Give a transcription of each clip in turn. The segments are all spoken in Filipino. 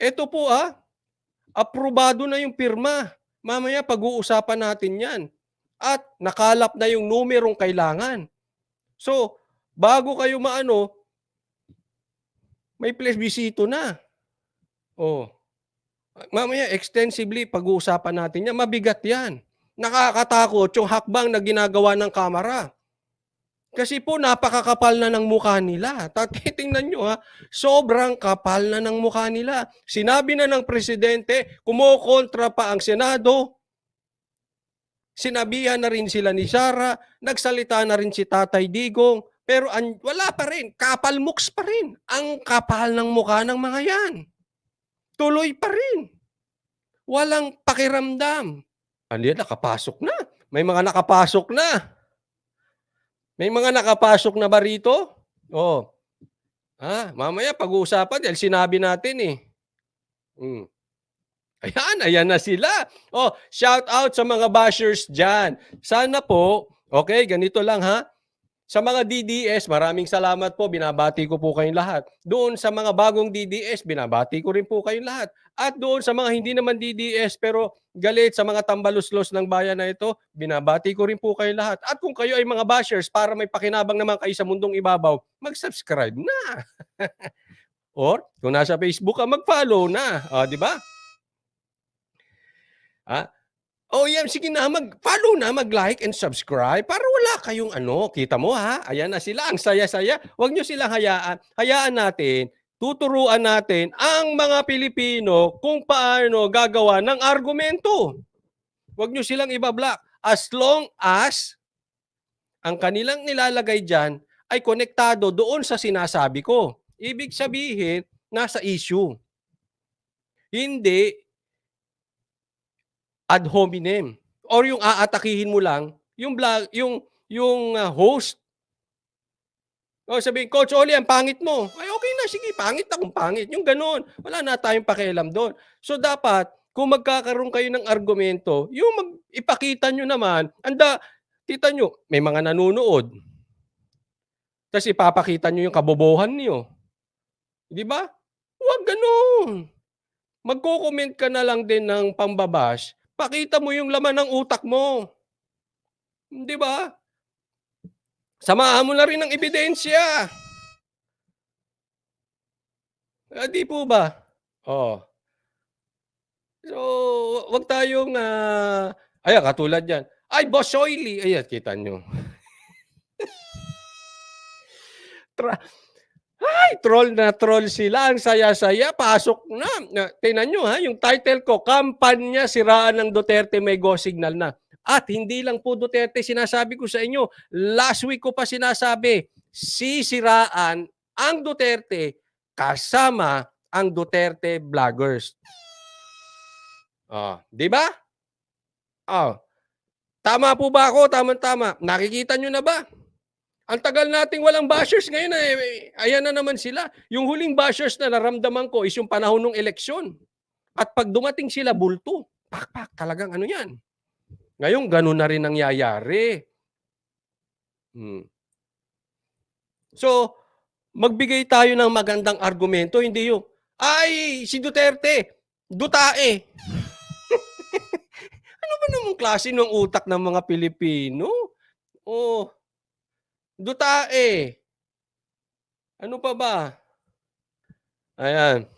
Eto po, aprobado na yung pirma. Mamaya pag-uusapan natin 'yan at nakalap na yung numerong kailangan. So, bago kayo maano, may plebisito na. Oh, mamaya extensively pag-uusapan natin 'yan, mabigat 'yan. Nakakatakot yung hakbang na ginagawa ng Kamara. Kasi po napakakapal na ng mukha nila. Titingnan nyo sobrang kapal na ng mukha nila. Sinabi na ng presidente, kumokontra pa ang Senado. Sinabihan na rin sila ni Sara, nagsalita na rin si Tatay Digong, pero wala pa rin, kapal muks pa rin. Ang kapal ng mukha ng mga yan. Tuloy pa rin. Walang pakiramdam. Andiyan, nakapasok na. May mga nakapasok na. May mga nakapasok na ba rito? Oh. Mamaya pag-uusapan dahil sinabi natin eh. Ayan na sila. Oh, shout out sa mga bashers dyan. Sana po, okay, ganito lang Sa mga DDS, maraming salamat po. Binabati ko po kayong lahat. Doon sa mga bagong DDS, binabati ko rin po kayong lahat. At doon sa mga hindi naman DDS pero galit sa mga tambaluslos ng bayan na ito, binabati ko rin po kayong lahat. At kung kayo ay mga bashers para may pakinabang naman kayo sa mundong ibabaw, mag-subscribe na. Or kung nasa Facebook ka, mag-follow na. Di ba? Yan, sige na, mag-follow na, mag-like and subscribe para wala kayong kita mo ayan na sila, ang saya-saya. Huwag nyo silang hayaan. Hayaan natin, tuturuan natin ang mga Pilipino kung paano gagawa ng argumento. Huwag nyo silang ibablock. As long as ang kanilang nilalagay dyan ay konektado doon sa sinasabi ko. Ibig sabihin, nasa issue. Hindi ad hominem or yung aatakihin mo lang yung host. Sabihin, Coach Oli, ang pangit mo. Ay, okay na, sige, pangit na kung pangit. Yung ganun. Wala na tayong pakialam doon. So, dapat, kung magkakaroon kayo ng argumento, yung ipakita nyo naman, kita nyo, may mga nanonood. Tapos ipapakita nyo yung kabobohan nyo. Di ba? Huwag ganun. Magko-comment ka na lang din ng pambabash, pakita mo yung laman ng utak mo. Di ba? Samahan mo na rin ng ebidensya. Di po ba? So, wag tayong, ayan, katulad yan. Ay, Boss Oily. Ayan, kita nyo. Troll na troll sila. Ang saya-saya. Pasok na. Tingnan nyo yung title ko, Kampanya Siraan ng Duterte May Go Signal na. At hindi lang po Duterte sinasabi ko sa inyo. Last week ko pa sinasabi, sisiraan ang Duterte kasama ang Duterte vloggers. Di ba? Tama po ba ako? Tama-tama. Nakikita nyo na ba? Ang tagal nating walang bashers ngayon ayan na naman sila. Yung huling bashers na naramdaman ko is yung panahon ng eleksyon. At pag dumating sila, bulto. Pak, talagang yan. Ngayon, ganun na rin nangyayari. So, magbigay tayo ng magandang argumento, hindi yung, ay, si Duterte, dutae. Ano ba namang klase ng utak ng mga Pilipino? Dutae. Ano pa ba? Ayan.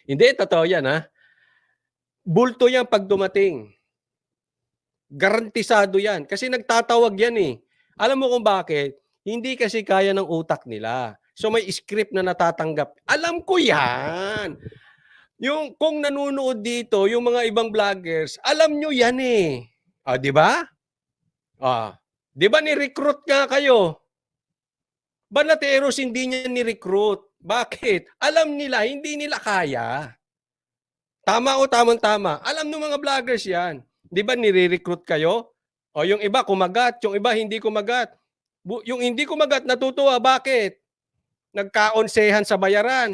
Hindi, totoo yan Bulto yan pag dumating. Garantisado yan. Kasi nagtatawag yan Alam mo kung bakit? Hindi kasi kaya ng utak nila. So may script na natatanggap. Alam ko yan. Yung kung nanonood dito, yung mga ibang vloggers, alam nyo yan di ba? Di ba ni-recruit nga kayo? Banateros hindi niya ni-recruit. Bakit? Alam nila, hindi nila kaya. Tama o tamang-tama. Alam ng mga vloggers yan. Di ba nire-recruit kayo? O yung iba kumagat, yung iba hindi kumagat. Yung hindi kumagat, natutuwa. Bakit? Nagkaonsehan sa bayaran.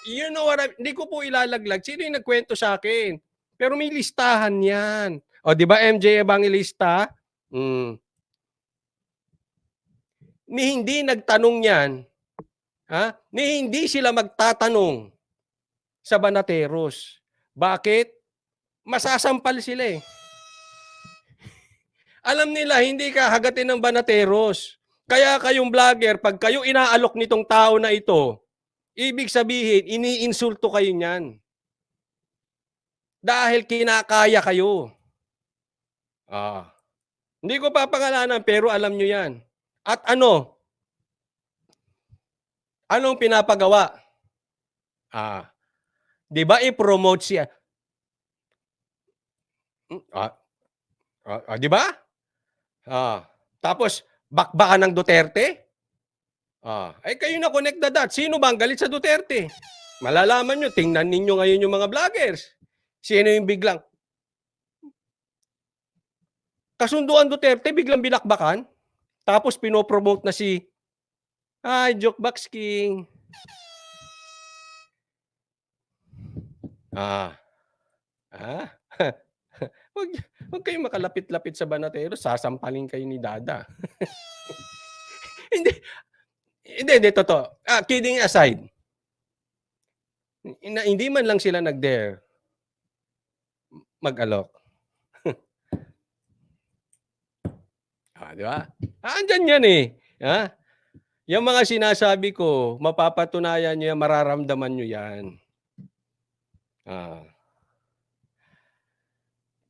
You know what hindi ko po ilalaglag. Sino yung nagkwento sa akin? Pero may listahan yan. O di ba MJ Evangelista? Ni hindi nagtanong yan, ni hindi sila magtatanong sa Banateros. Bakit? Masasampal sila eh. Alam nila, hindi ka hagatin ng Banateros. Kaya kayong vlogger, pag kayo inaalok nitong tao na ito, ibig sabihin, iniinsulto kayo niyan. Dahil kinakaya kayo. Hindi ko papangalanan, pero alam nyo yan. At ano? Anong pinapagawa? Di ba i-promote siya? Di ba? Tapos, bakbakan ng Duterte? Kayo na connect the dots. Sino ba ang galit sa Duterte? Malalaman nyo, tingnan ninyo ngayon yung mga vloggers. Sino yung biglang kasunduan Duterte, biglang binakbakan? Tapos pinopromote na si Jokebox King. Huwag kayong makalapit-lapit sa Banateros, sasampalin kayo ni Dada. Hindi, totoo. Kidding aside, hindi man lang sila nag-dare mag-alok. Di ba? Andyan yan eh. Yung mga sinasabi ko, mapapatunayan nyo yan, mararamdaman nyo yan.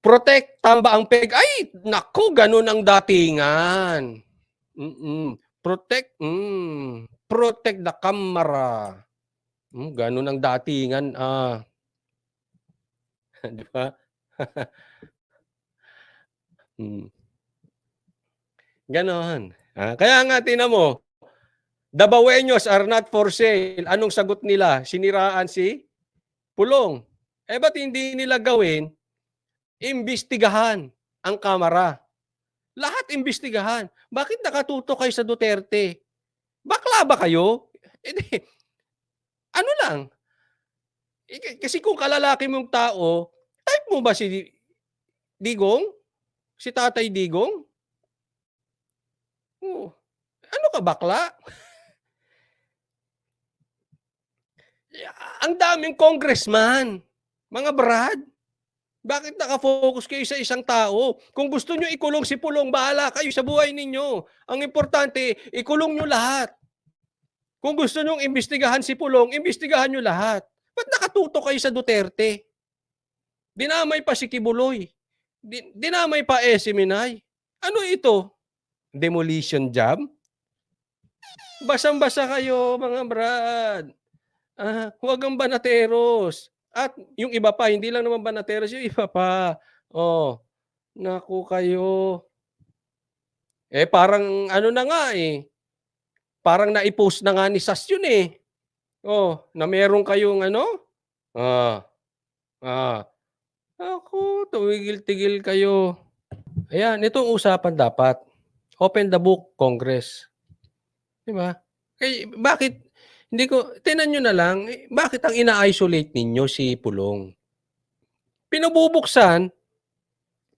Protect, tamba ang peg. Ay, naku, ganun ang datingan. Protect the camera. Ganun ang datingan. Di ba? Ganon. Kaya nga, tinan mo, the Baweños are not for sale. Anong sagot nila? Siniraan si Pulong. Ba't hindi nila gawin? Imbestigahan ang kamera. Lahat imbestigahan. Bakit nakatuto kayo sa Duterte? Bakla ba kayo? Ano lang? Kasi kung kalalaki mong tao, type mo ba si Digong? Si Tatay Digong? Ano ka, bakla? Ang daming congressman. Mga brad. Bakit nakafocus kayo sa isang tao? Kung gusto nyo ikulong si Pulong, bahala kayo sa buhay ninyo. Ang importante, ikulong nyo lahat. Kung gusto nyo imbestigahan si Pulong, imbestigahan nyo lahat. Ba't nakatuto kayo sa Duterte? Dinamay pa si Kibuloy. Dinamay pa si Minay. Ano ito? Demolition job? Basang-basa kayo, mga brad. Huwag ang Banateros. At yung iba pa, hindi lang naman Banateros, yung iba pa. Naku kayo. Parang ano na nga eh. Parang na-post na nga ni Sas yun eh. Na meron kayong ano? Ako, tumigil-tigil kayo. Ayan, itong usapan dapat. Open the book, Congress. Diba? Bakit? Hindi ko, tinan nyo na lang, bakit ang ina-isolate ninyo si Pulong? Pinabubuksan,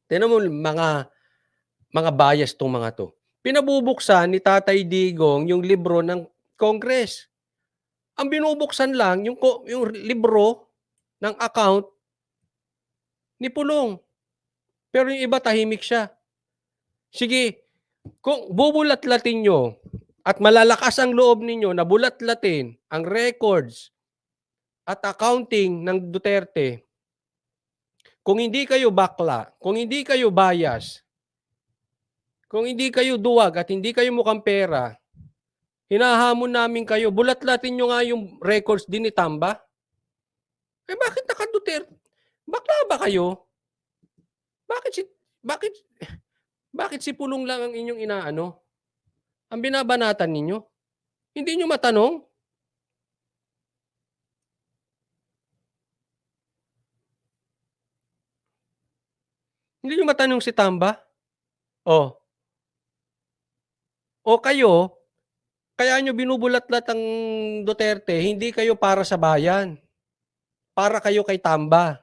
tinan mo mga bias tong mga to. Pinabubuksan ni Tatay Digong yung libro ng Congress. Ang binubuksan lang yung libro ng account ni Pulong. Pero yung iba tahimik siya. Sige, kung bubulat-latin nyo at malalakas ang loob ninyo na bulat-latin ang records at accounting ng Duterte, kung hindi kayo bakla, kung hindi kayo bias, kung hindi kayo duwag at hindi kayo mukhang pera, hinahamon namin kayo, bulat-latin nyo nga yung records din ni Tamba. Bakit naka-Duterte? Bakla ba kayo? Bakit si Pulong lang ang inyong inaano? Ang binabanatan ninyo? Hindi nyo matanong? Hindi nyo matanong si Tamba? O kayo, kaya nyo binubulat-lat ang Duterte, hindi kayo para sa bayan. Para kayo kay Tamba.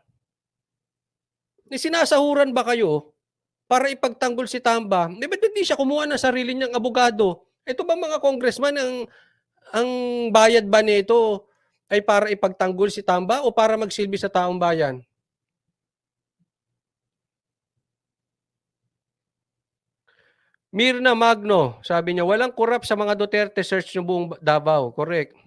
Sinasahuran ba kayo para ipagtanggol si Tamba? Ba't hindi siya kumuha ng sarili niyang abogado? Ito ba mga congressman, ang bayad ba nito ay para ipagtanggol si Tamba o para magsilbi sa taong bayan? Mirna Magno, sabi niya, walang korap sa mga Duterte, search yung buong Davao. Correct.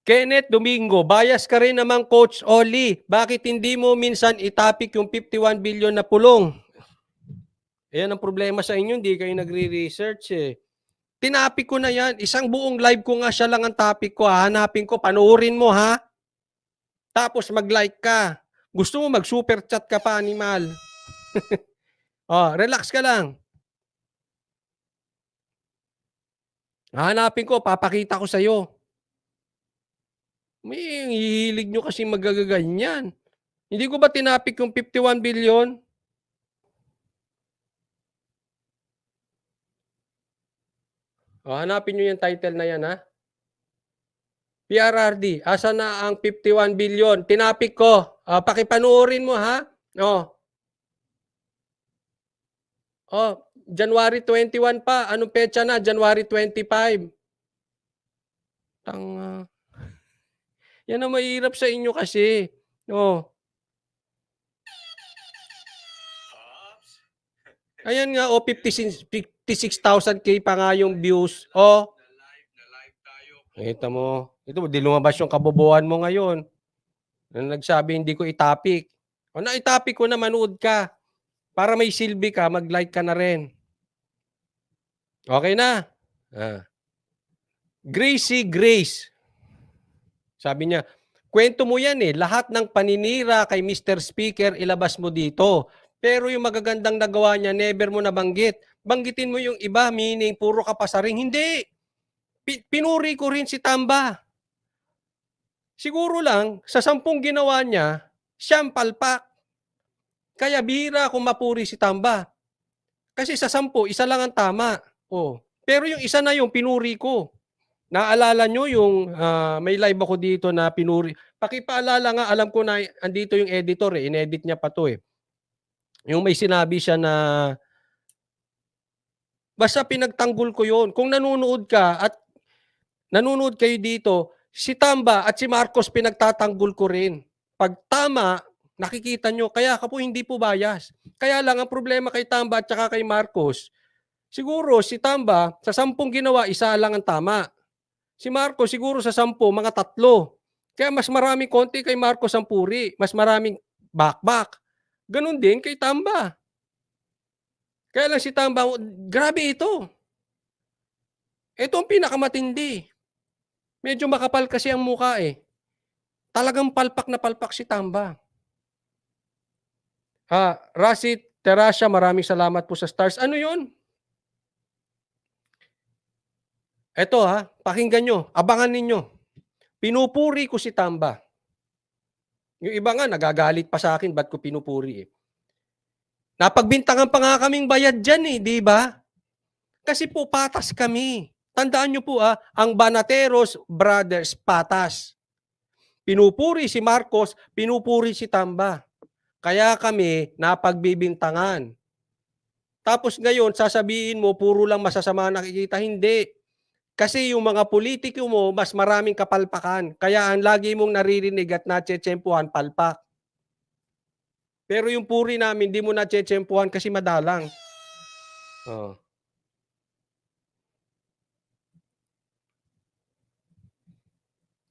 Kenneth Domingo, bias ka rin naman, Coach Oli. Bakit hindi mo minsan itapik yung 51 billion na pulong? Ayan ang problema sa inyo, hindi kayo nagre-research eh. Tinapik ko na yan. Isang buong live ko nga siya lang ang topic ko. Hanapin ko, panoorin mo ha. Tapos mag-like ka. Gusto mo mag-super chat ka pa, animal. Oh, relax ka lang. Hanapin ko, papakita ko sa'yo. May hihilig nyo kasi magagaganyan. Hindi ko ba tinapik yung 51 billion? Oh, hanapin nyo yung title na yan, ha? PRRD, asa na ang 51 billion? Tinapik ko. Pakipanoorin mo, ha? Oh. Oh, January 21 pa. Anong petsa na? January 25. Tanga. Yan ang mahirap sa inyo kasi. Oh. Ayan nga, 56,000K pa nga yung views. Oh. Kita mo. Ito, di lumabas yung kabobohan mo ngayon. Nagsabi, hindi ko itapik. O naitapik ko na, manood ka. Para may silbi ka, mag-like ka na rin. Okay na? Gracie Grace. Sabi niya, kwento mo yan eh. Lahat ng paninira kay Mr. Speaker, ilabas mo dito. Pero yung magagandang nagawa niya, never mo nabanggit. Banggitin mo yung iba, meaning puro ka pasaring. Hindi. Pinuri ko rin si Tamba. Siguro lang, sa 10 ginawa niya, siyang palpak. Kaya bihira kung mapuri si Tamba. Kasi sa 10, isa lang ang tama. Oh. Pero yung isa na yung pinuri ko. Naalala nyo yung may live ako dito na pinuri. Pakipaalala nga, alam ko na andito yung editor eh. Inedit niya pa to eh. Yung may sinabi siya na basta pinagtanggol ko yon. Kung nanonood ka at nanonood kayo dito, si Tamba at si Marcos pinagtatanggol ko rin. Pag tama, nakikita nyo, kaya ka po hindi po bias. Kaya lang ang problema kay Tamba at saka kay Marcos, siguro si Tamba, sa 10 ginawa, isa lang ang tama. Si Marcos siguro sa 10, mga 3. Kaya mas maraming konti kay Marcos ang puri. Mas maraming bakbak. Ganon din kay Tamba. Kaya lang si Tamba, grabe ito. Ito ang pinakamatindi. Medyo makapal kasi ang muka eh. Talagang palpak na palpak si Tamba. Rasit Terasya, maraming salamat po sa stars. Ano yun? Ito pakinggan nyo. Abangan ninyo. Pinupuri ko si Tamba. Yung iba nga, nagagalit pa sa akin, ba't ko pinupuri eh. Napagbintangan pa nga kaming bayad dyan eh, di ba? Kasi po, patas kami. Tandaan nyo po ang Banateros Brothers, patas. Pinupuri si Marcos, pinupuri si Tamba. Kaya kami napagbibintangan. Tapos ngayon, sasabihin mo, puro lang masasama nakikita. Hindi. Kasi yung mga politiko mo, mas maraming kapalpakan. Kaya ang lagi mong naririnig at natsetsempuhan, palpak. Pero yung puri namin, di mo natsetsempuhan kasi madalang. Oh.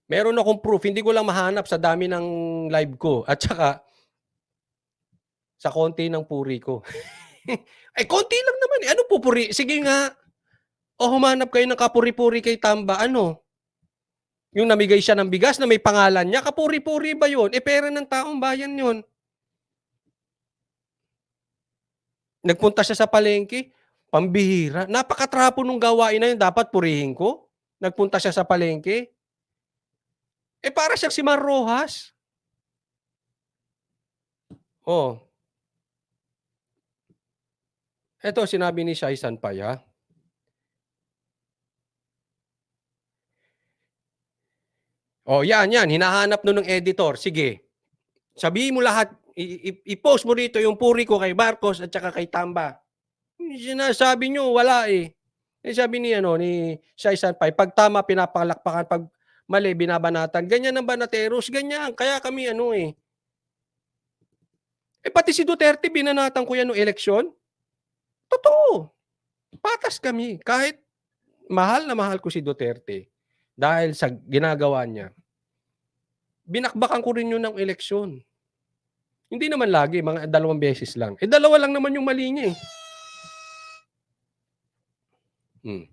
Meron akong proof, hindi ko lang mahanap sa dami ng live ko. At saka, sa konti ng puri ko. Ay, konti lang naman eh. Ano pupuri? Sige nga. O humanap kayo ng kapuri-puri kay Tamba. Ano? Yung namigay siya ng bigas na may pangalan niya, kapuri-puri ba yun? Pera ng taong bayan yun. Nagpunta siya sa palengke, pambihira. Napakatrapo nung gawain na yun, dapat purihin ko. Nagpunta siya sa palengke. Para siyang si Mar Rojas. Oh. Ito, sinabi ni Shai Sanpaya. Yan. Hinahanap nun ng editor. Sige. Sabihin mo lahat. I-post mo rito yung puri ko kay Marcos at saka kay Tamba. Sinasabi nyo, wala eh. Eh, sabi ni ano, ni Shai Sanpay, 'pag tama pinapalakpakan, 'pag mali binabanatan. Ganyan ang Banateros, ganyan. Kaya kami ano, eh. Eh, pati si Duterte binanatan ko yan nung eleksyon. Totoo, patas kami. Kahit mahal na mahal ko si Duterte dahil sa ginagawa niya, binakbakan ko rin yun ng eleksyon. Hindi naman lagi, mga 2 beses lang. Eh, 2 lang naman yung mali niya, eh. Hmm.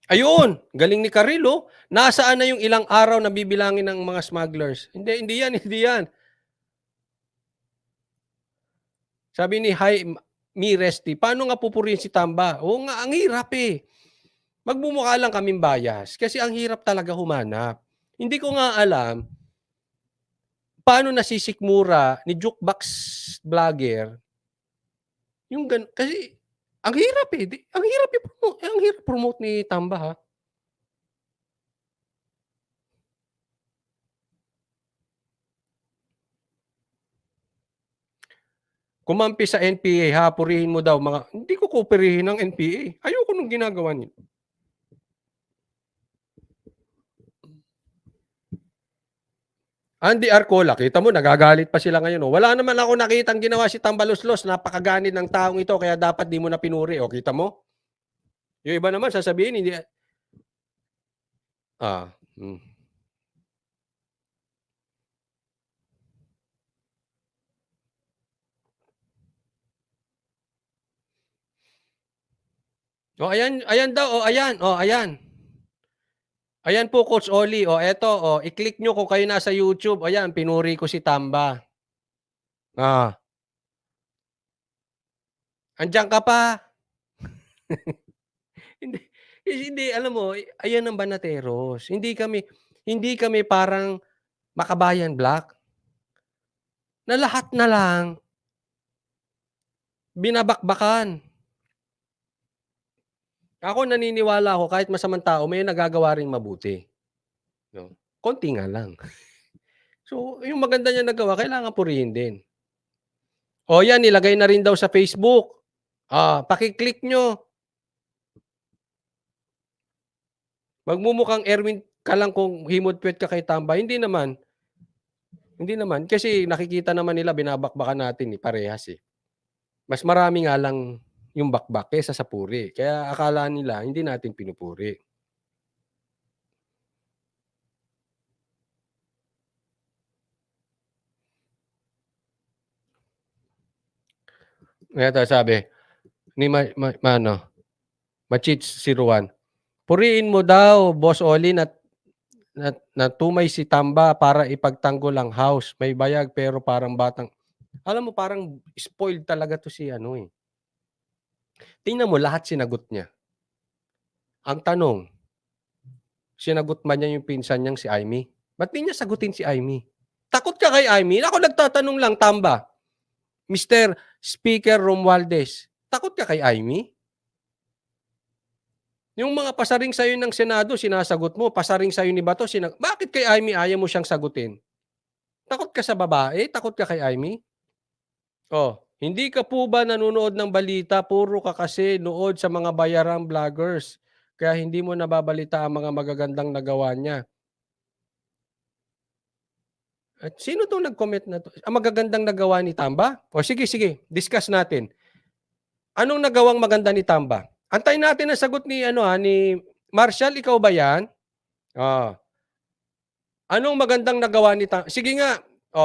Ayun, galing ni Karil, oh. Nasaan na yung ilang araw na bibilangin ng mga smugglers? Hindi, hindi yan, hindi yan. Sabi ni Mi Resty, paano nga pupurihin si Tamba? Oo nga, ang hirap, eh. Magmumukha lang kaming bias kasi ang hirap talaga humanap. Hindi ko nga alam paano nasisikmura ni Jukebox Vlogger yung kasi ang hirap, eh. Ang hirap i-promote, ang hirap promote ni Tamba, ha. Kumampi sa NPA, ha, purihin mo daw mga hindi ko pupurihin ng NPA. Ayoko nung ginagawa niya. Andy Arcola, kita mo nagagalit pa sila ngayon, oh. Wala naman ako nakitang ginawa si Tambaluslos, napakaganid ng taong ito kaya dapat di mo na pinuri, oh, kita mo? Yung iba naman sasabihin hindi ah, hmm. Oh, ayan, ayan daw, oh, ayan, oh, ayan. Ayan po Coach Oli, oh, eto, oh, i-click nyo kung kayo nasa YouTube, ayan, pinuri ko si Tamba. Ah, andiyan ka pa. Hindi, hindi, alam mo, ayan ang Banateros. Hindi kami parang Makabayan Black, na lahat na lang binabakbakan. Ako naniniwala ako kahit masamang tao may nagagawa ring mabuti, 'no, konti nga lang. So, yung maganda niyang nagawa kailangan purihin din. O yan nilagay na rin daw sa Facebook. Paki-click nyo. Magmumukhang Erwin ka lang kung himod-puwet ka kay Tamba, hindi naman. Hindi naman, kasi nakikita naman nila binabakbakan natin, eh, parehas, eh. Mas marami nga lang yung bakbak kaysa sa puri, kaya akala nila hindi natin pinupuri. Eto sabi ni ano, Machits si Ruan, "Puriin mo daw Boss Oli na tumay si Tamba para ipagtanggol ang house, may bayag pero parang batang." Alam mo parang spoiled talaga 'to si ano, eh. Tingnan mo lahat sinagot niya. Ang tanong, sinagot ba niya yung pinsan niyang si Amy? Ba't di niya sagutin si Amy? Takot ka kay Amy? Ako nagtatanong lang, Tamba. Mr. Speaker Romualdez, takot ka kay Amy? Yung mga pasaring sa'yo ng Senado, sinasagot mo. Pasaring sa'yo ni Bato, bakit kay Amy ayaw mo siyang sagutin? Takot ka sa babae? Takot ka kay Amy? Oh, hindi ka po ba nanonood ng balita? Puro ka kasi nood sa mga bayarang vloggers. Kaya hindi mo nababalita ang mga magagandang nagawa niya. At sino 'tong nag-comment na 'to? Ang magagandang nagawa ni Tamba? O sige, sige, discuss natin. Anong nagawang maganda ni Tamba? Antayin natin ang sagot ni ano, ni Marshall, ikaw ba 'yan? Oh, anong magandang nagawa ni sige nga,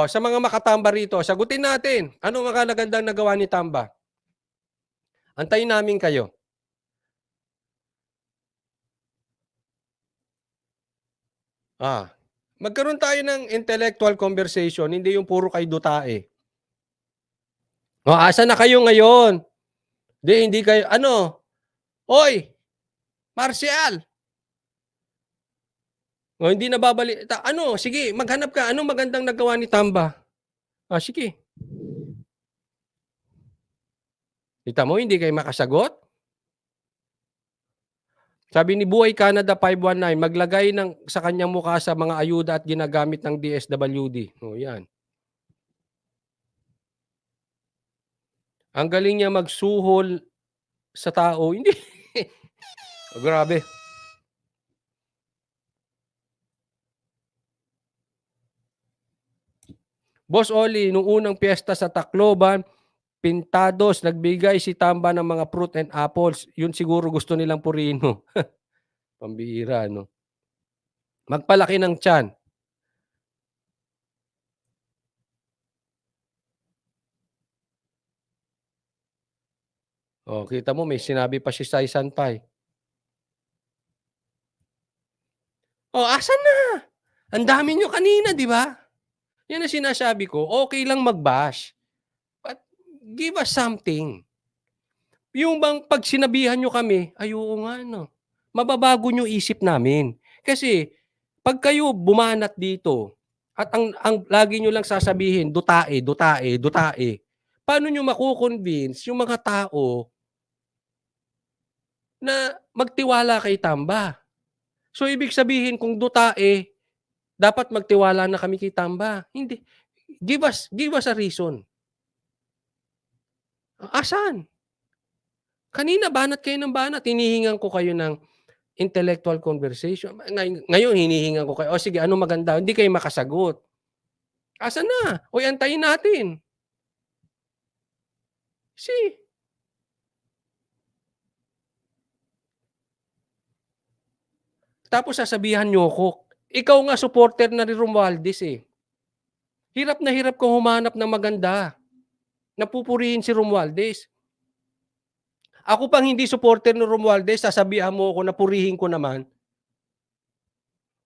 sa mga makatamba rito, sagutin natin. Anong magagandang nagawa ni Tamba? Antayin namin kayo. Ah, magkaroon tayo ng intellectual conversation, hindi yung puro kayo dutae. Asan na kayo ngayon? Hindi kayo ano, "Hoy, Marcial!" Hindi nababalita. Ano, sige maghanap ka, anong magandang nagawa ni Tamba? Sige. Kita mo hindi kayo makasagot? Sabi ni Buhay Canada 519, maglagay sa kanyang mukha sa mga ayuda at ginagamit ng DSWD. Yan. Ang galing niya magsuhol sa tao, hindi grabe. Boss Oli, nung unang piyesta sa Tacloban, Pintados, nagbigay si Tamba ng mga fruit and apples. Yun siguro gusto nilang purihin mo. Pambihira 'no. Magpalaki ng tiyan. Oh, kita mo may sinabi pa si Sai Sanpay. Oh, asan na? Ang dami niyo kanina, 'di ba? Yan ang sinasabi ko, okey lang mag-bash, but give us something. Yung bang 'pag sinabihan niyo kami, "Ay, oo nga 'no." Mababago niyo isip namin. Kasi 'pag kayo bumanat dito at ang lagi niyo lang sasabihin, "Dutae, dutae, dutae." Paano niyo mako-convince yung mga tao na magtiwala kay Tamba? So, ibig sabihin kung dutae, dapat magtiwala na kami kay Tamba. Hindi. Give us a reason. Asan? Kanina banat kayo ng banat, hinihingan ko kayo ng intellectual conversation. Ngayon hinihingan ko kayo, "O sige, anong maganda?" Hindi kayo makasagot. Asan na? Uy, antayin natin. Si tapos sasabihan niyo ko, ikaw nga supporter na ni Romualdez, eh. Hirap na hirap kang humanap ng maganda, na pupurihin si Romualdez. Ako pang hindi supporter ni Romualdez, sasabihan mo ako na purihin ko naman.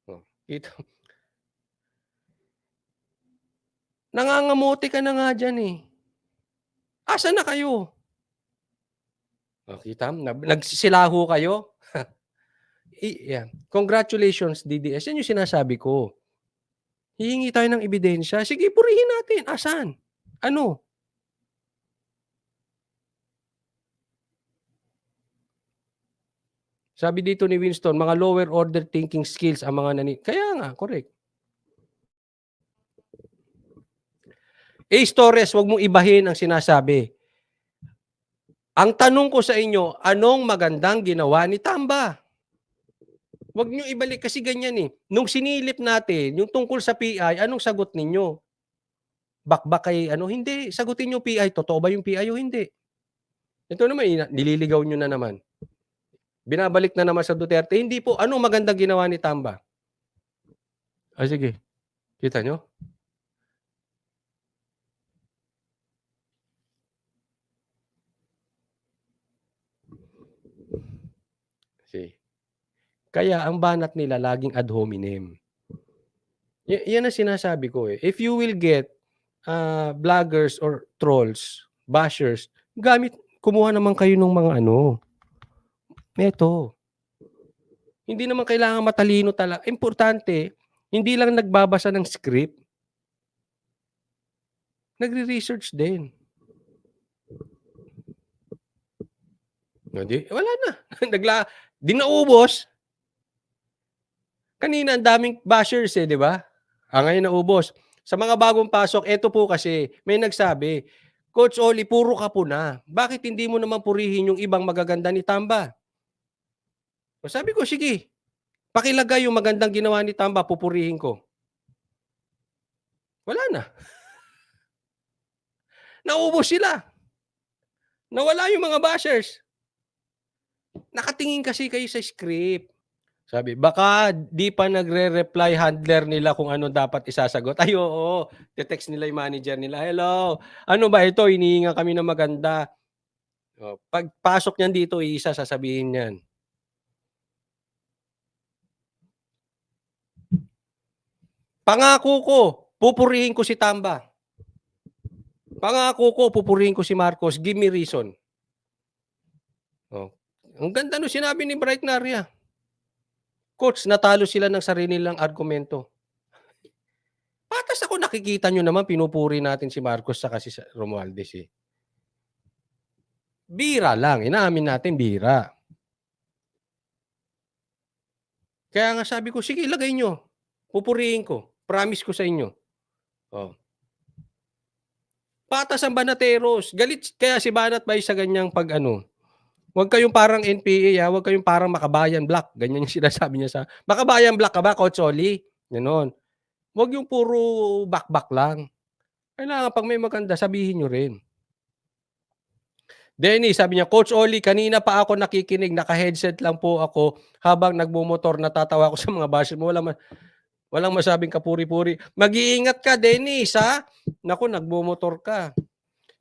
Oh, kita nangangamote ka na nga diyan, eh. Asan na kayo? Oh, kita mo nagsisilaho kayo? Yan. Congratulations DDS, yan yung sinasabi ko. Hihingi tayo ng ebidensya, sige purihin natin, asan? Ano? Sabi dito ni Winston, mga lower order thinking skills ang mga kaya nga, correct. Ace Torres, wag mong ibahin ang sinasabi. Ang tanong ko sa inyo, anong magandang ginawa ni Tamba? Wag niyo ibalik kasi ganyan, eh. Nung sinilip natin yung tungkol sa PI, anong sagot ninyo? Bakbak kay ano, hindi. Sagutin niyo PI, totoo ba yung PI o hindi? Ito naman, nililigaw niyo na naman. Binabalik na naman sa Duterte, hindi po. Anong magandang ginawa ni Tamba? Sige, kita niyo? See. Kaya ang banat nila laging ad hominem. Yan ang sinasabi ko, eh. If you will get, vloggers or trolls, bashers, kumuha naman kayo nung mga ano, neto. Hindi naman kailangan matalino importante, hindi lang nagbabasa ng script, nagre-research din. O wala na. 'Di naubos. Kanina ang daming bashers, eh, 'di ba? Ngayon naubos. Sa mga bagong pasok, eto po kasi, may nagsabi, "Coach Oli, puro ka po na. Bakit hindi mo naman purihin yung ibang magaganda ni Tamba?" O sabi ko, "Sige, pakilagay yung magandang ginawa ni Tamba, pupurihin ko." Wala na. Naubos sila. Nawala yung mga bashers. Nakatingin kasi kayo sa script. Sabi, "Baka di pa nagre-reply handler nila kung ano dapat isasagot." Ay, oo. Te-text nila yung manager nila, "Hello, ano ba ito, hinihingan kami ng maganda." Oh, pagpasok niyan dito, iisa sasabihin niyan, "Pangako ko, pupurihin ko si Tamba. Pangako ko, pupurihin ko si Marcos. Give me reason." Oh, ang ganda nung sinabi ni Bright Naria, "Coach, natalo sila ng sarili nilang argumento." Patas ako, nakikita niyo naman pinupuri natin si Marcos saka si Romualdez, eh. Bira lang, inaamin natin bira. Kaya nga sabi ko, "Sige ilagay niyo, pupurihin ko, promise ko sa inyo." Oh. Patas ang banateros. Galit kaya si Banat Bay sa ganyang pag-ano, "Huwag kayong parang NPA, huwag kayong parang Makabayan Black." Ganyan yung sinasabi niya sa Makabayan Black ka ba, Coach Oli? Gano'n. Huwag yung puro bakbak lang. Kailangan 'pag may maganda sabihin niyo rin. Denny, sabi niya, "Coach Oli, kanina pa ako nakikinig, naka-headset lang po ako habang nagmomotor, natatawa ako sa mga basher mo. Walang masabing kapuri-puri." Mag-iingat ka, Dennis, ha? Naku, nagmomotor ka.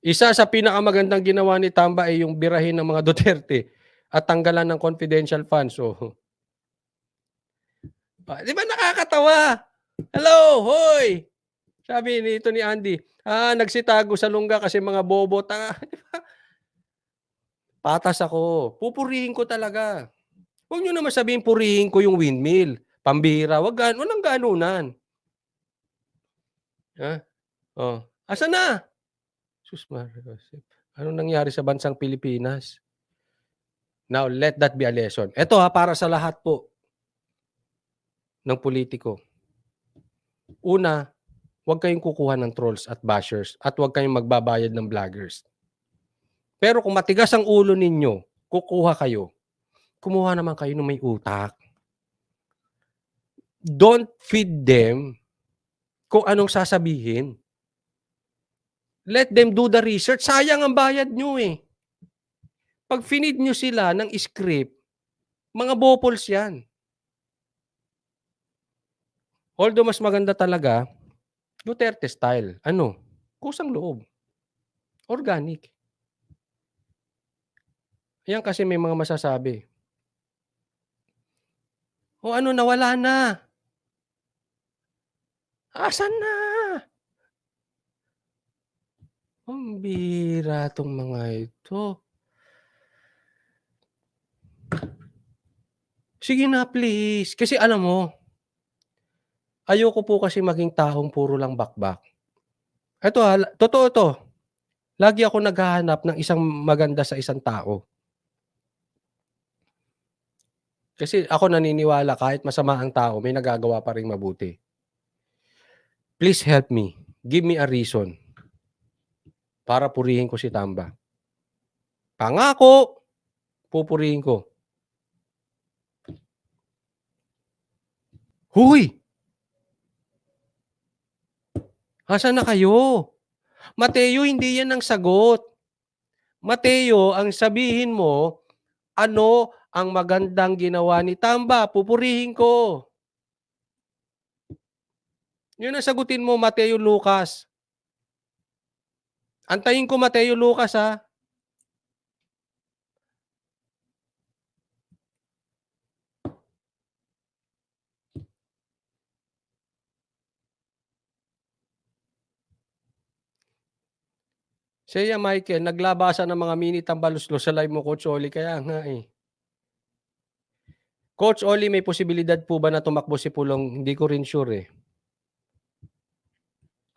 Isa sa pinakamagandang ginawa ni Tamba ay yung birahin ng mga Duterte at tanggalan ng confidential funds. So, 'di ba nakakatawa? Hello, hoy! Sabi nito ni Andy, nagsitago sa lungga kasi mga bobo. Tanga, patas ako. Pupurihin ko talaga. Huwag niyo naman sabihin purihin ko yung windmill. Pambihira, walang ganunan. Ha? Oh, asan na? Sus Maria Joseph. Anong nangyari sa bansang Pilipinas? Now, let that be a lesson. Eto para sa lahat po ng politiko. Una, huwag kayong kukuha ng trolls at bashers at huwag kayong magbabayad ng vloggers. Pero kung matigas ang ulo ninyo, kukuha kayo, kumuha naman kayo ng may utak. Don't feed them kung anong sasabihin. Let them do the research. Sayang ang bayad nyo eh. Pag finid nyo sila ng script, mga bopols yan. Although mas maganda talaga, Duterte style. Ano? Kusang loob. Organic. Yan kasi may mga masasabi. O ano, nawala na. Asan na? Ang bira tong mga ito. Sige na please. Kasi alam mo, ayoko po kasi maging taong puro lang bakbak. Ito totoo to. Lagi ako naghahanap ng isang maganda sa isang tao. Kasi ako naniniwala kahit masama ang tao, may nagagawa pa ring mabuti. Please help me. Give me a reason para purihin ko si Tamba. Pangako, pupurihin ko. Huy! Asan na kayo? Mateo, hindi yan ang sagot. Mateo, ang sabihin mo, ano ang magandang ginawa ni Tamba? Pupurihin ko. Yun ang sagutin mo, Mateo Lucas. Antayin ko, Mateo Lucas, ha? Siya Michael, naglabasa ng mga mini tambaluslos sa live mo, Coach Oli. Kaya nga eh. Coach Oli, may posibilidad po ba na tumakbo si Pulong? Hindi ko rin sure eh.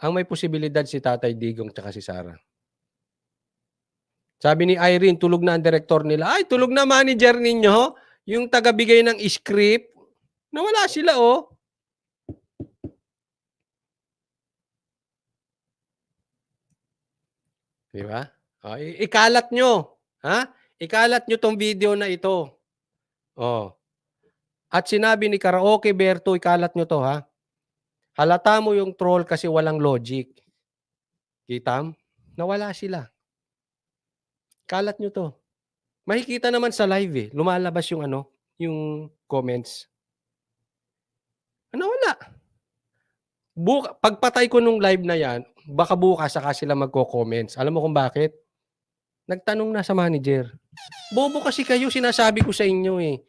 Ang may posibilidad si Tatay Digong tsaka si Sara. Sabi ni Irene, tulog na ang direktor nila. Ay, tulog na manager ninyo. Yung tagabigay ng script. Nawala sila oh. Di ba? Oh, ikalat nyo. Ha? Ikalat nyo tong video na ito. Oh. At sinabi ni Karaoke Berto, ikalat nyo to ha. Halata mo yung troll kasi walang logic. Kita? Nawala sila. Kalat nyo to. Makikita naman sa live eh. Lumalabas yung ano, yung comments. Nawala. Pagpatay ko nung live na yan, baka bukas saka sila magko-comments. Alam mo kung bakit? Nagtanong na sa manager. Bobo kasi kayo, sinasabi ko sa inyo eh.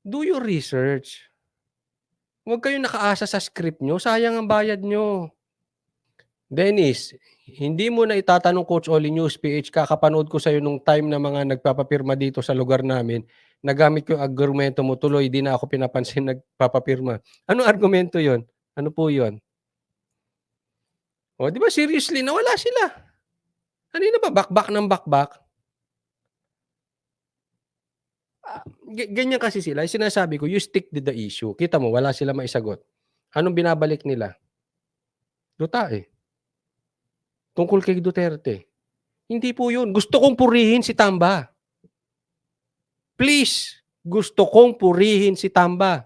Do your research. Huwag kayong nakaasa sa script nyo. Sayang ang bayad nyo. Dennis, hindi mo na itatanong Coach Oli News PH, kakapanood ko sa'yo nung time na mga nagpapapirma dito sa lugar namin, nagamit ko yung argumento mo, tuloy, di na ako pinapansin nagpapapirma. Anong argumento yon? Ano po yon? O, di ba seriously, nawala sila. Kanina ba, bakbak ng bakbak? Ganyan kasi sila. Sinasabi ko, you stick to the issue. Kita mo, wala sila maisagot. Anong binabalik nila? Duta eh. tungkol kay Duterte. Hindi po yun. Gusto kong purihin si Tamba. Please, gusto kong purihin si Tamba.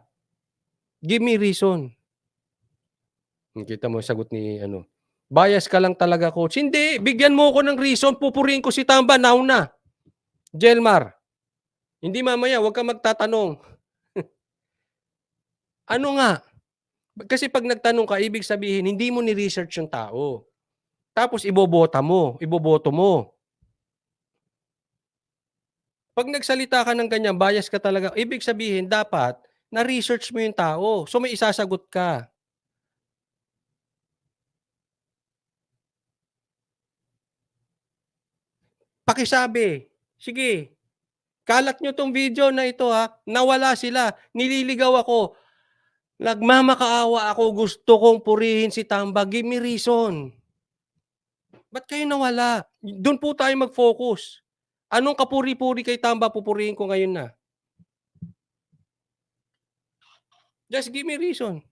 Give me reason. Kita mo yung sagot ni ano, bias ka lang talaga, coach. Hindi, bigyan mo ko ng reason, pupurihin ko si Tamba now na. Jelmar, hindi mamaya, huwag kang magtatanong. Ano nga? Kasi pag nagtanong ka, ibig sabihin, hindi mo ni-research yung tao. Tapos iboboto mo. Pag nagsalita ka ng ganyan, bias ka talaga, ibig sabihin, dapat, na-research mo yung tao. So may isasagot ka. Pakisabi. Sige. Kalat nyo tong video na ito ha. Nawala sila. Nililigaw ako. Nagmamakaawa ako. Gusto kong purihin si Tamba. Give me reason. Ba't kayo nawala? Doon po tayo mag-focus. Anong kapuri-puri kay Tamba pupurihin ko ngayon na? Just give me reason.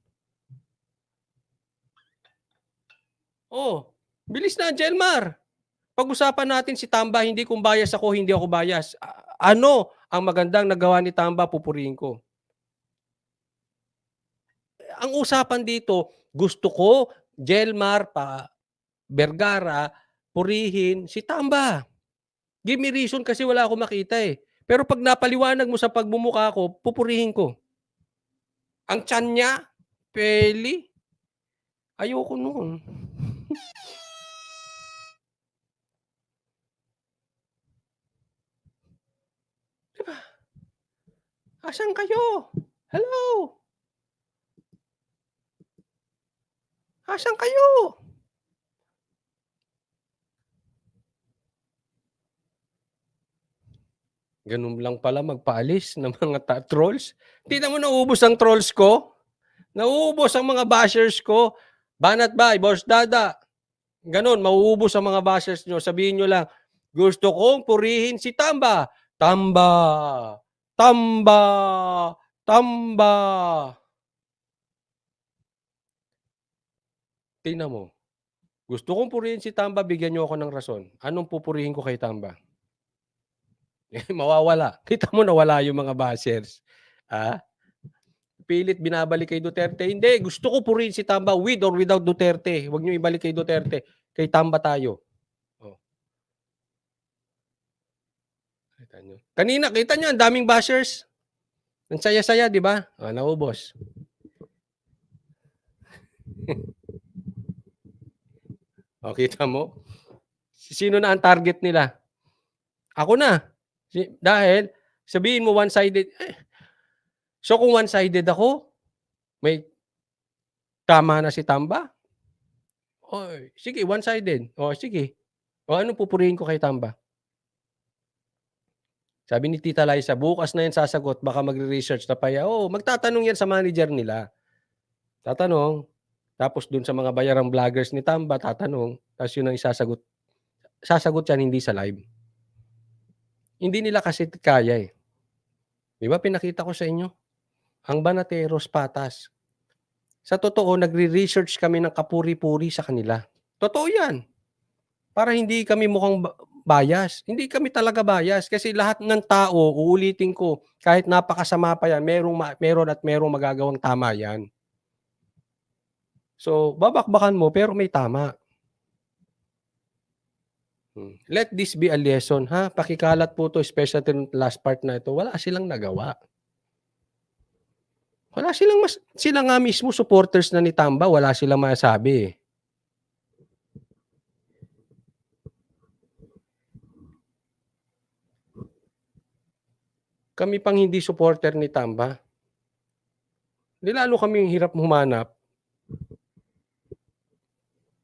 Oh, bilis na, Jelmar. Pag-usapan natin si Tamba, hindi kung bias ako, hindi ako bias. Ano ang magandang nagawa ni Tamba, pupurihin ko. Ang usapan dito, gusto ko, Jelmar, Vergara, purihin si Tamba. Give me reason kasi wala akong makita eh. Pero pag napaliwanag mo sa pagbumuka ko, pupurihin ko. Ang tiyan niya, peli. Ayoko noon. Diba? Asan kayo? Hello? Asan kayo? Ganun lang pala magpaalis ng mga trolls. Tingnan mo, nauubos ang trolls ko. Nauubos ang mga bashers ko. Banat bay, Boss Dada. Ganun, mauubos ang mga bashers nyo. Sabihin nyo lang, gusto kong purihin si Tamba. Tamba. Tamba. Tamba. Tingnan mo. Gusto kong purihin si Tamba, bigyan nyo ako ng rason. Anong pupurihin ko kay Tamba? Mawawala. Kita mo nawala yung mga bashers. Pilit binabalik kay Duterte. Hindi, gusto ko purihin si Tamba with or without Duterte. Huwag nyo ibalik kay Duterte. Kay Tamba tayo. Oh. Kita nyo. Kanina, kita nyo, ang daming bashers. Ang saya-saya, di ba? Naubos. Kita mo? Sino na ang target nila? Ako na. Dahil, sabihin mo one-sided. So kung one-sided ako, may tama na si Tamba? Sige, one-sided. Sige. Ano pupurihin ko kay Tamba? Sabi ni Tita Liza, bukas na yan sasagot, baka magre-research na pa yan. Magtatanong yan sa manager nila. Tatanong. Tapos dun sa mga bayarang vloggers ni Tamba, tatanong. Tapos yun ang isasagot. Sasagot yan, hindi sa live. Hindi nila kasi kaya eh. Di ba pinakita ko sa inyo? Ang Banateros patas. Sa totoo, nagre-research kami ng kapuri-puri sa kanila. Totoo yan. Para hindi kami mukhang bias. Hindi kami talaga bias kasi lahat ng tao, uulitin ko, kahit napakasama pa yan, merong magagawang tama yan. So, babakbakan mo pero may tama. Let this be a lesson, ha? Pakikalat po to, especially last part na ito. Wala silang nagawa. Sila nga mismo supporters na ni Tamba, wala silang masabi eh. Kami pang hindi supporter ni Tamba. Di lalo kami hirap humanap